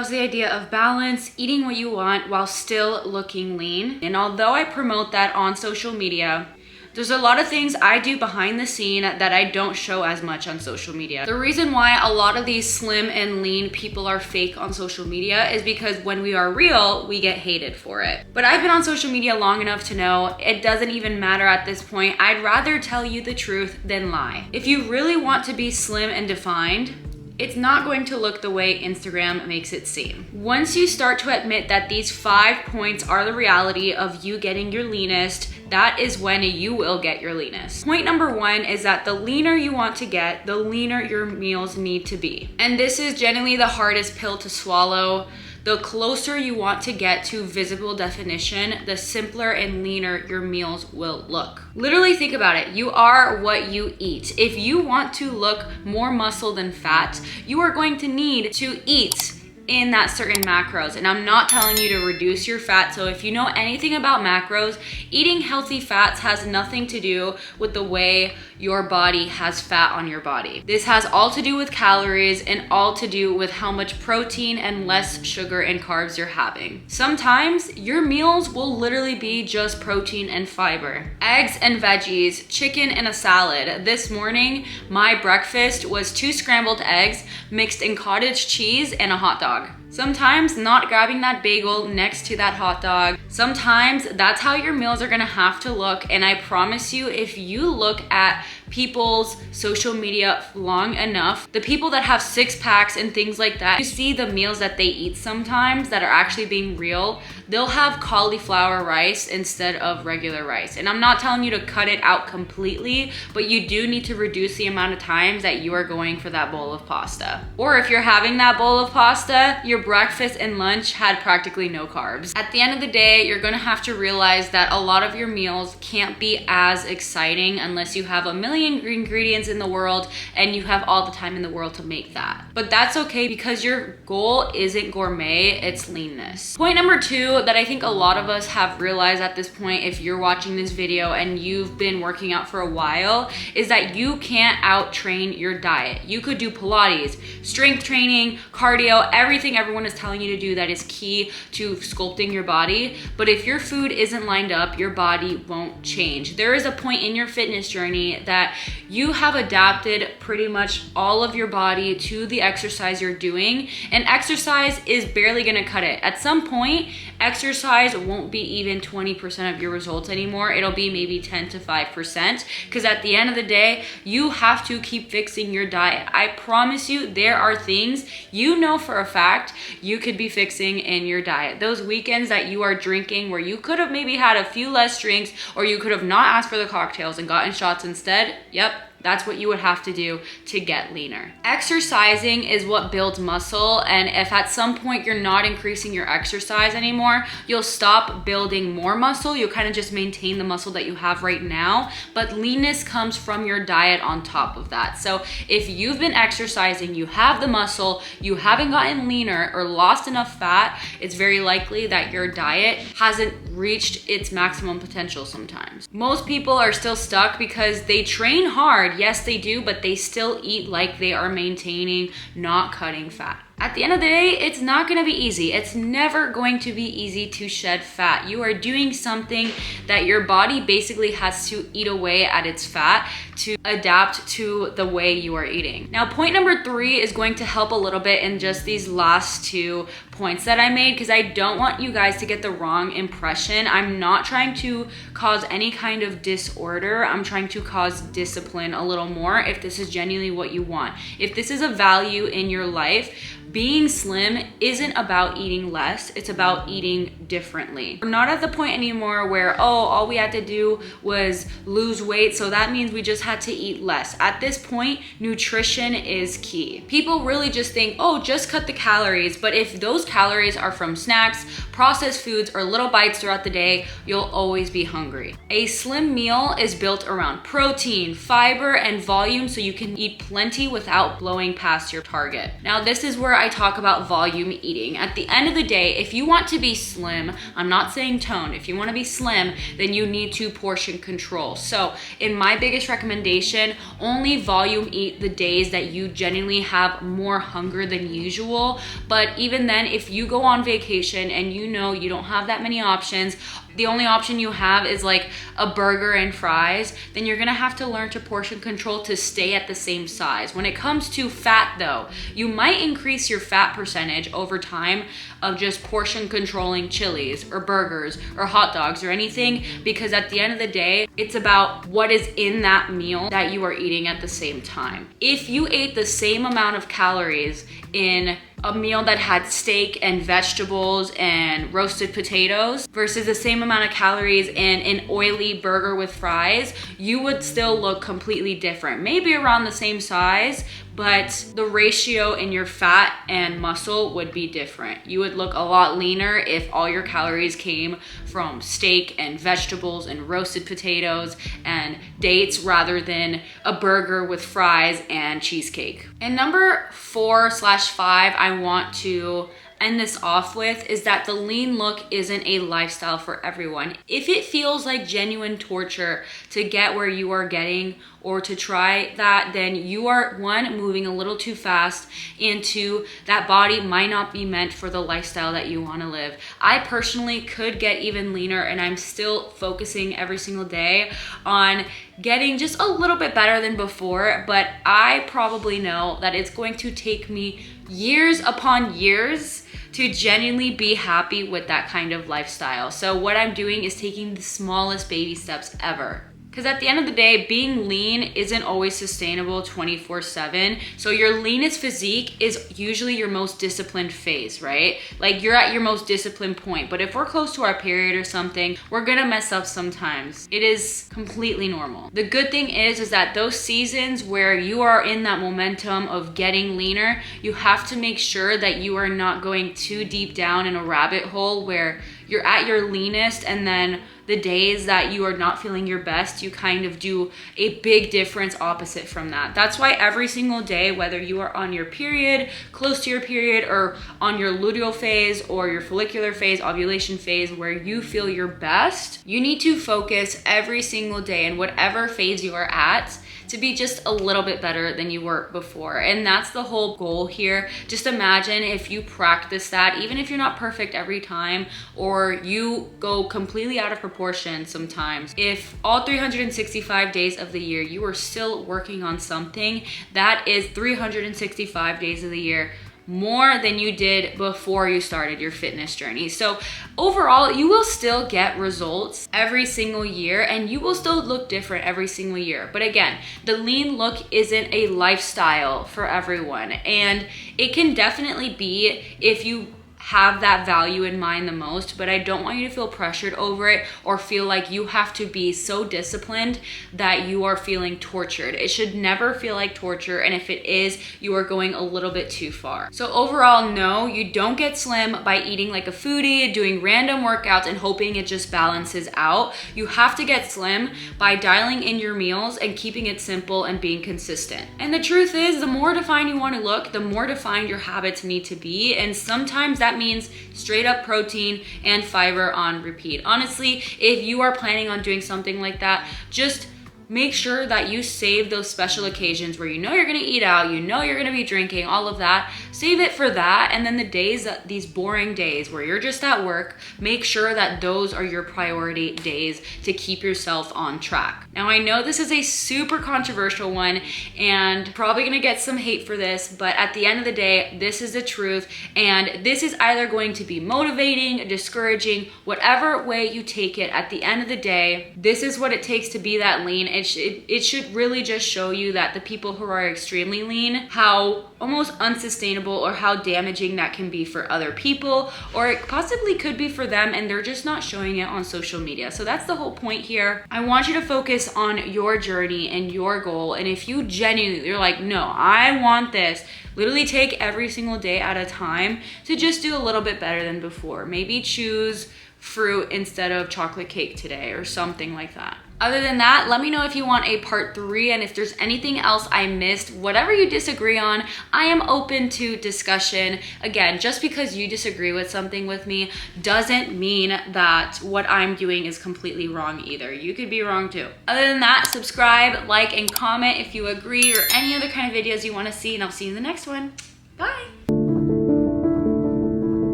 loves the idea of balance, eating what you want while still looking lean. And although I promote that on social media, there's a lot of things I do behind the scene that I don't show as much on social media. The reason why a lot of these slim and lean people are fake on social media is because when we are real, we get hated for it. But I've been on social media long enough to know it doesn't even matter at this point. I'd rather tell you the truth than lie. If you really want to be slim and defined, it's not going to look the way Instagram makes it seem. Once you start to admit that these 5 points are the reality of you getting your leanest, that is when you will get your leanest. Point number 1 is that the leaner you want to get, the leaner your meals need to be. And this is generally the hardest pill to swallow. The closer you want to get to visible definition, the simpler and leaner your meals will look. Literally think about it. You are what you eat. If you want to look more muscle than fat, you are going to need to eat in that certain macros. And I'm not telling you to reduce your fat. So if you know anything about macros, eating healthy fats has nothing to do with the way your body has fat on your body. This has all to do with calories and all to do with how much protein and less sugar and carbs you're having. Sometimes your meals will literally be just protein and fiber. Eggs and veggies, chicken and a salad. This morning, my breakfast was 2 scrambled eggs mixed in cottage cheese and a hot dog. Sometimes not grabbing that bagel next to that hot dog. Sometimes that's how your meals are gonna have to look. And I promise you, if you look at people's social media long enough, the people that have 6 packs and things like that, you see the meals that they eat sometimes that are actually being real. They'll have cauliflower rice instead of regular rice. And I'm not telling you to cut it out completely, but you do need to reduce the amount of times that you are going for that bowl of pasta. Or if you're having that bowl of pasta, your breakfast and lunch had practically no carbs. At the end of the day, you're gonna have to realize that a lot of your meals can't be as exciting unless you have a million ingredients in the world and you have all the time in the world to make that. But that's okay because your goal isn't gourmet, it's leanness. Point number 2 that I think a lot of us have realized at this point, if you're watching this video and you've been working out for a while, is that you can't out-train your diet. You could do Pilates, strength training, cardio, everything everyone is telling you to do that is key to sculpting your body. But if your food isn't lined up, your body won't change. There is a point in your fitness journey that you have adapted pretty much all of your body to the exercise you're doing, and exercise is barely gonna cut it. At some point, exercise won't be even 20% of your results anymore. It'll be maybe 10 to 5%, because at the end of the day, you have to keep fixing your diet. I promise you, there are things you know for a fact you could be fixing in your diet. Those weekends that you are drinking where you could have maybe had a few less drinks, or you could have not asked for the cocktails and gotten shots instead, yep, that's what you would have to do to get leaner. Exercising is what builds muscle, and if at some point you're not increasing your exercise anymore, you'll stop building more muscle. You'll kind of just maintain the muscle that you have right now, but leanness comes from your diet on top of that. So if you've been exercising, you have the muscle, you haven't gotten leaner or lost enough fat, it's very likely that your diet hasn't reached its maximum potential sometimes. Most people are still stuck because they train hard. Yes, they do, but they still eat like they are maintaining, not cutting fat. At the end of the day, it's not gonna be easy. It's never going to be easy to shed fat. You are doing something that your body basically has to eat away at its fat to adapt to the way you are eating. Now, point number 3 is going to help a little bit in just these last 2 points that I made, because I don't want you guys to get the wrong impression. I'm not trying to cause any kind of disorder. I'm trying to cause discipline a little more if this is genuinely what you want. If this is a value in your life, being slim isn't about eating less, it's about eating differently. We're not at the point anymore where, oh, all we had to do was lose weight, so that means we just had to eat less. At this point, nutrition is key. People really just think, oh, just cut the calories, but if those calories are from snacks, processed foods, or little bites throughout the day, you'll always be hungry. A slim meal is built around protein, fiber, and volume so you can eat plenty without blowing past your target. Now, this is where I talk about volume eating. At the end of the day, if you want to be slim, I'm not saying toned, if you want to be slim, then you need to portion control. So in my biggest recommendation, only volume eat the days that you genuinely have more hunger than usual. But even then, if you go on vacation and you know you don't have that many options, the only option you have is like a burger and fries, then you're gonna have to learn to portion control to stay at the same size. When it comes to fat though, you might increase your fat percentage over time of just portion controlling chilies or burgers or hot dogs or anything, because at the end of the day, it's about what is in that meal that you are eating at the same time. If you ate the same amount of calories in a meal that had steak and vegetables and roasted potatoes versus the same amount of calories in an oily burger with fries, you would still look completely different. Maybe around the same size, but the ratio in your fat and muscle would be different. You would look a lot leaner if all your calories came from steak and vegetables and roasted potatoes and dates rather than a burger with fries and cheesecake. And number 4/5, I want to end this off with is that the lean look isn't a lifestyle for everyone. If it feels like genuine torture to get where you are getting or to try that, then you are, one, moving a little too fast, and two, that body might not be meant for the lifestyle that you want to live. I personally could get even leaner, and I'm still focusing every single day on getting just a little bit better than before, but I probably know that it's going to take me years upon years to genuinely be happy with that kind of lifestyle. So what I'm doing is taking the smallest baby steps ever. Because at the end of the day, being lean isn't always sustainable 24/7. So your leanest physique is usually your most disciplined phase, right? Like you're at your most disciplined point. But if we're close to our period or something, we're gonna mess up sometimes. It is completely normal. The good thing is that those seasons where you are in that momentum of getting leaner, you have to make sure that you are not going too deep down in a rabbit hole where you're at your leanest, and then the days that you are not feeling your best, you kind of do a big difference opposite from that. That's why every single day, whether you are on your period, close to your period, or on your luteal phase or your follicular phase, ovulation phase, where you feel your best, you need to focus every single day in whatever phase you are at to be just a little bit better than you were before. And that's the whole goal here. Just imagine if you practice that, even if you're not perfect every time, or you go completely out of proportion sometimes. If all 365 days of the year you are still working on something, that is 365 days of the year more than you did before you started your fitness journey. So overall, you will still get results every single year, and you will still look different every single year. But again, the lean look isn't a lifestyle for everyone, and it can definitely be if you have that value in mind the most, but I don't want you to feel pressured over it or feel like you have to be so disciplined that you are feeling tortured. It should never feel like torture, and if it is, you are going a little bit too far. So overall, no, you don't get slim by eating like a foodie, doing random workouts and hoping it just balances out. You have to get slim by dialing in your meals and keeping it simple and being consistent. And the truth is, the more defined you want to look, the more defined your habits need to be, and sometimes that means straight up protein and fiber on repeat. Honestly, if you are planning on doing something like that, just make sure that you save those special occasions where you know you're gonna eat out, you know you're gonna be drinking, all of that. Save it for that, and then the days, these boring days where you're just at work, make sure that those are your priority days to keep yourself on track. Now, I know this is a super controversial one and probably gonna get some hate for this, but at the end of the day, this is the truth, and this is either going to be motivating, discouraging, whatever way you take it. At the end of the day, this is what it takes to be that lean. It should really just show you that the people who are extremely lean, how almost unsustainable or how damaging that can be for other people, or it possibly could be for them and they're just not showing it on social media. So that's the whole point here. I want you to focus on your journey and your goal. And if you genuinely, you're like, no, I want this, literally take every single day at a time to just do a little bit better than before. Maybe choose fruit instead of chocolate cake today or something like that. Other than that, let me know if you want a part 3, and if there's anything else I missed, whatever you disagree on, I am open to discussion. Again, just because you disagree with something with me doesn't mean that what I'm doing is completely wrong either. You could be wrong too. Other than that, subscribe, like, and comment if you agree or any other kind of videos you want to see, and I'll see you in the next one. Bye.